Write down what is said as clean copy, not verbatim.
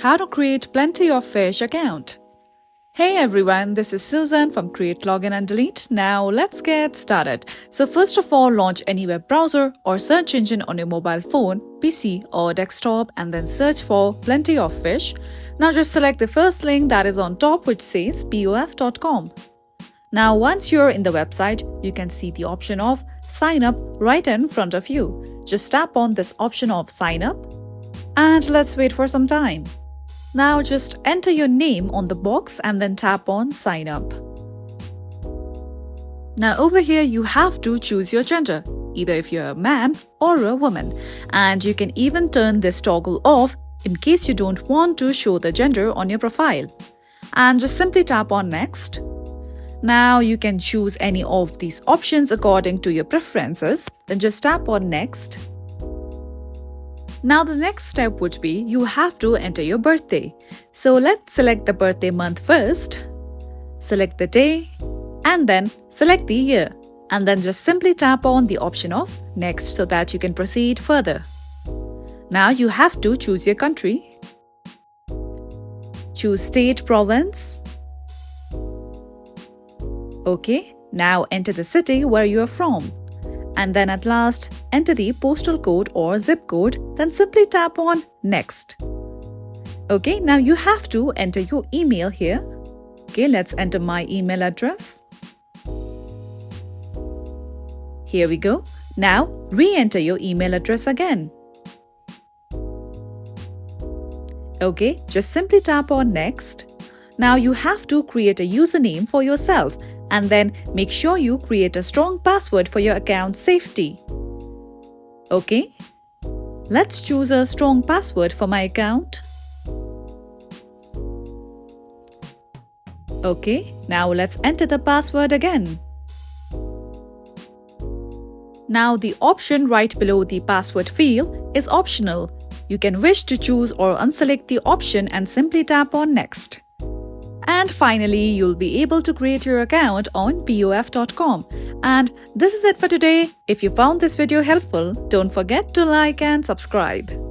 how to create Plenty of Fish account. Hey everyone, this is Susan from Create Login and Delete. Now let's get started. So first of all, launch any web browser or search engine on your mobile phone, PC or desktop and then search for Plenty of Fish. Now just select the first link that is on top which says POF.com. Now once you're in the website, you can see the option of Sign Up right in front of you. Just tap on this option of Sign Up and let's wait for some time. Now just enter your name on the box and then tap on Sign Up. Now over here you have to choose your gender, either if you're a man or a woman. And you can even turn this toggle off in case you don't want to show the gender on your profile. And just simply tap on Next. Now you can choose any of these options according to your preferences. Then just tap on Next. Now the next step would be you have to enter your birthday. So let's select the birthday month first, select the day and then select the year and then just simply tap on the option of Next so that you can proceed further. Now you have to choose your country, choose state, province. Okay, now enter the city where you are from. And then at last, enter the postal code or zip code, then simply tap on Next. Okay, now you have to enter your email here. Okay, let's enter my email address. Here we go. Now, re-enter your email address again. Okay, just simply tap on Next. Now you have to create a username for yourself and then make sure you create a strong password for your account safety. Okay, let's choose a strong password for my account. Okay, now let's enter the password again. Now the option right below the password field is optional. You can wish to choose or unselect the option and simply tap on Next. And finally, you'll be able to create your account on POF.com. And this is it for today. If you found this video helpful, don't forget to like and subscribe.